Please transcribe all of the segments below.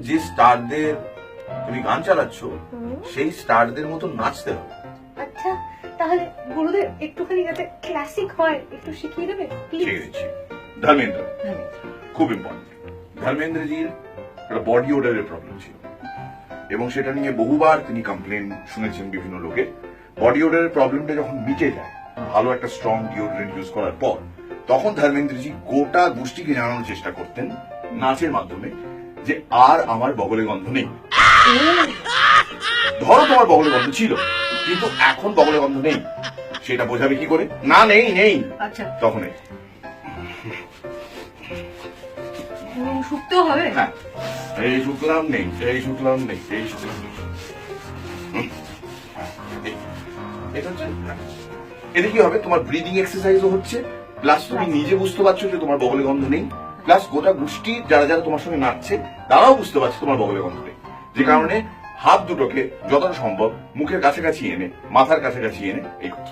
যে স্টারদের তুমি গান চালাচ্ছ সেই স্টারদের মতো নাচতে হবে। আচ্ছা, তাহলে গুরুদেব একটুখানি যাতে ক্লাসিক হয় একটু শিখিয়ে দেবে প্লিজ। ঠিক আছে, ধর্মেন্দ্র খুব ইম্পর্টেন্ট। ধর্মেন্দ্রজির একটা বডি ওডারের প্রবলেম ছিল এবং সেটা নিয়ে বহুবার তিনি কমপ্লেন শুনেছেন বিভিন্ন লোকের। বডি ওডারের প্রবলেমটা যখন মিটে যায় ভালো একটা স্ট্রং ডিওডোরেন্ট ইউজ করার পর, তখন ধর্মেন্দ্রজি গোটা গোষ্ঠীকে জানানোর চেষ্টা করতেন নাচের মাধ্যমে যে আর আমার বগলে গন্ধ নেই। ধরো তোমার বগলে গন্ধ ছিল কিন্তু এখন বগলে গন্ধ নেই, সেটা বোঝাবে কি করে? না নেই নেই, আচ্ছা তখন শুকতেও হবে। হ্যাঁ, এই শুকলাম নেই, এই শুকলাম নেই, এই শুকলাম নেই। এটা হচ্ছে, এতে কি হবে? তোমার ব্রিদিং এক্সারসাইজও হচ্ছে, প্লাস তুমি নিজে বুঝতে পারছো যে তোমার বগলে গন্ধ নেই, প্লাস গোটা গোষ্ঠী যারা যারা তোমার সঙ্গে নাচছে তারাও বুঝতে পারছে তোমার বগলে গন্ধ নেই। যে কারণে হাত দুটোকে যতটা সম্ভব মুখের কাছাকাছি এনে, মাথার কাছাকাছি এনে এই করতে।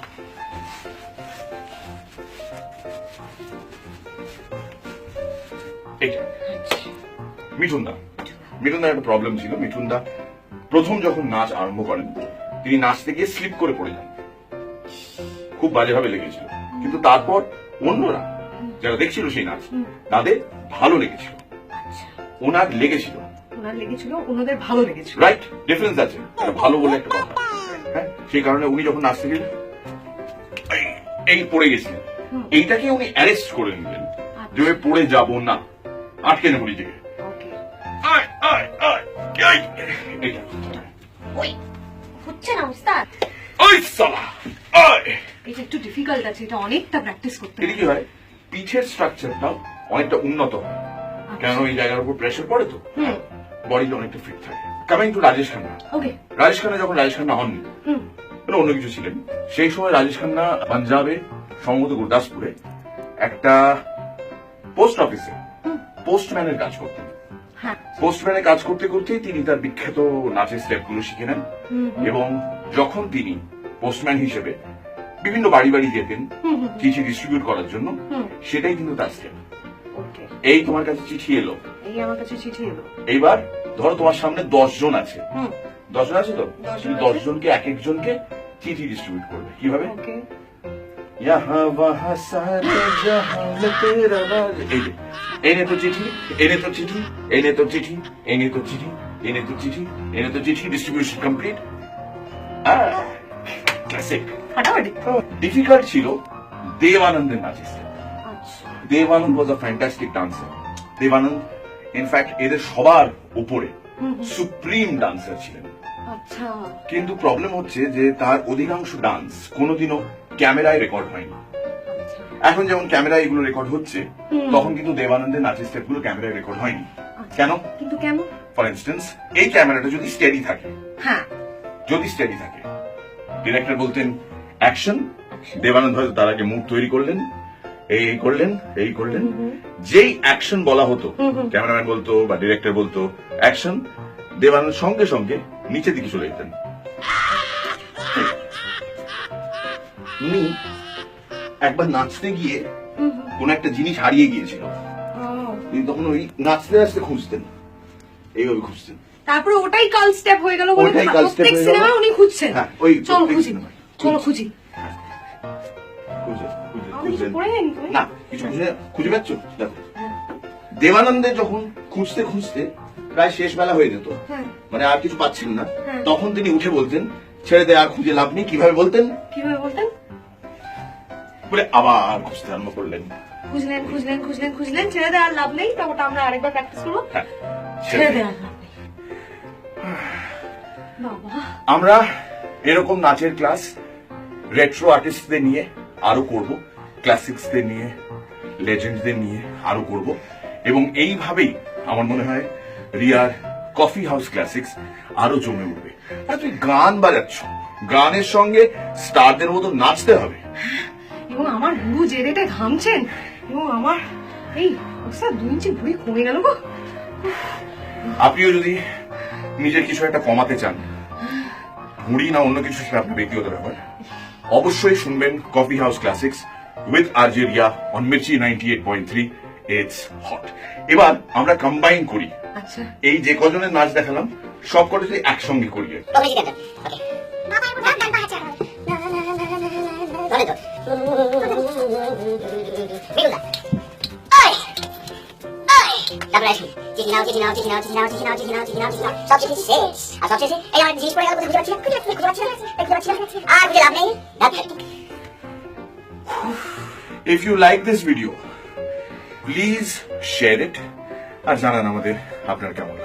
মিঠুনদা একটা প্রবলেম ছিল। মিঠুনদা প্রথম যখন নাচ আরম্ভ করেন তিনি নাচতে গিয়ে স্লিপ করে পড়ে যান, খুব বাজেভাবে লেগেছিল। কিন্তু তারপর অন্যরা যারা দেখছিল সেই নাচ তাদের ভালো লেগেছিল, ওনার লেগেছিল, ওনাদের ভালো লেগেছিল। রাইট, ডিফারেন্স আছে, ভালো বলে একটা কথা। হ্যাঁ, সেই কারণে উনি যখন নাচতে গেলেন এই পড়ে গেছিলেন, এইটাকে উনি অ্যারেস্ট করে নিলেন যে পড়ে যাব না, আটকে নেব নিজেকে। হচ্ছে না উস্তাদ, এটা একটু ডিফিকাল্ট আছে, এটা অনেকটা প্র্যাকটিস করতে হবে। এটা কি হয়, পিঠের স্ট্রাকচারটাও অনেকটা উন্নত হয়, কেন এই জায়গার উপর প্রেসার পড়ে তো বডিটা অনেকটা ফিট থাকে। Coming to Rajesh Khanna. রাজেশ খান্না যখন রাজেশ খান্না হননি, অন্য কিছু ছিলেন, সেই সময় রাজেশ খান্না পাঞ্জাবে সম্ভবত গুরদাসপুরে একটা পোস্ট অফিসে পোস্টম্যানের কাজ করতেন। পোস্টম্যানের কাজ করতে করতেই তিনি তার বিখ্যাত নাচের স্টেপ গুলো শিখে নেন এবং যখন তিনি পোস্টম্যান হিসেবে বিভিন্ন বাড়ি বাড়ি যেতেন চিঠি ডিস্ট্রিবিউট করার জন্য, সেটাই কিন্তু তার স্টেপ। এই তোমার কাছে চিঠি এলো, এইবার ধরো তোমার সামনে 10 জন আছে, 10 জন আছে তো, 10 জনকে এক একজনকে চিঠি ডিস্ট্রিবিউট করবে। কিভাবে? यहाँ वहाँ सारे जहां में तेरा राज। एने तो चिठी, एने तो चिठी, एने तो चिठी, एने तो चिठी, एने तो चिठी, एने तो चिठी, डिस्ट्रीब्यूशन कम्प्लीट। क्लासिक। डिफिकाल्ट ছিল দেবানন্দের নাচের step. Devanand was a fantastic dancer. Devanand in fact এদের সবার উপরে সুপ্রিম ডান্সার ছিলেন। কিন্তু প্রবলেম হচ্ছে যে তার অধিকাংশ ডান্স কোনোদিনও ক্যামেরায় রেকর্ড হয়নি। এখন যেমন ক্যামেরায় এগুলো রেকর্ড হচ্ছে, তখন কিন্তু দেবানন্দের নাচের স্টেপ গুলো ক্যামেরায় রেকর্ড হয়নি। কেন? কিন্তু কেন? ফর ইনস্টেন্স, এই ক্যামেরাটা যদি স্টেডি থাকে, যদি স্টেডি থাকে, ডিরেক্টর বলতেন অ্যাকশন, দেবানন্দ হয়তো তার আগে মুখ তৈরি করলেন, এই করলেন, এই করলেন, যেই অ্যাকশন বলা হতো ক্যামেরাম্যান বলতো বা ডিরেক্টর বলতো অ্যাকশন, দেবানন্দ সঙ্গে সঙ্গে নিচের দিকে চলে যেতেন। উনি একবার নাচতে গিয়ে কোন একটা জিনিস হারিয়ে গিয়েছিল, তিনি তখন ওই নাচতে নাচতে খুঁজতেন, এইভাবে খুঁজতেন, তারপরে ওটাই কাল স্টেপ হয়ে গেল। প্রত্যেক সিনেমা উনি খুঁজছেন। ওই চলো খুঁজি, চলো খুঁজি। না কিছু খুঁজে পাচ্ছ? দেখো, দেবানন্দের যখন খুঁজতে খুঁজতে প্রায় শেষ বেলা হয়ে যেত, মানে আর কিছু পাচ্ছিলেন না, তখন তিনি উঠে বলতেন ছেড়ে দে, আর খুঁজে লাভ নেই। কিভাবে বলতেন? বলে আবার খুঁজতে আরম্ভ করলেন, খুঁজলেন, ছেড়ে দে আর লাভ নেই। তো ওটা আমরা আরেকবার প্র্যাকটিস করবো। ছেড়ে দে আর লাভ নেই। আমরা এরকম নাচের ক্লাস রেট্রো আর্টিস্টদের নিয়ে আরো করব, ক্লাসিক্সদের নিয়ে, লেজেন্ডদের নিয়ে আরো করব, এবং এইভাবেই আমার মনে হয় রিয়ার কফি হাউস ক্লাসিক্স আরো জমে উঠবে। আর তুই গান বাজাচ্ছ, গানের সঙ্গে স্টারদের মতো নাচতে হবে। এবং আমার গুরু যে রেটে ঘামছেন, এবং আমার এই 2 ইঞ্চি ভুঁড়ি কমে গেল গো। আপনিও যদি নিজের কিছু একটা কমাতে চান, ভুঁড়ি না অন্য কিছু, সেটা আপনার ব্যক্তিগত ব্যাপার, অবশ্যই শুনবেন coffee house classics with RJ Riya on Mirchi 98.3। It's hot. এবার আমরা কম্বাইন করি আচ্ছা এই যে কজনের নাচ দেখালাম সব কটাতে একসঙ্গে করিয়ে If you like this video, please share it আর জানান আমাদের আপনার কেমন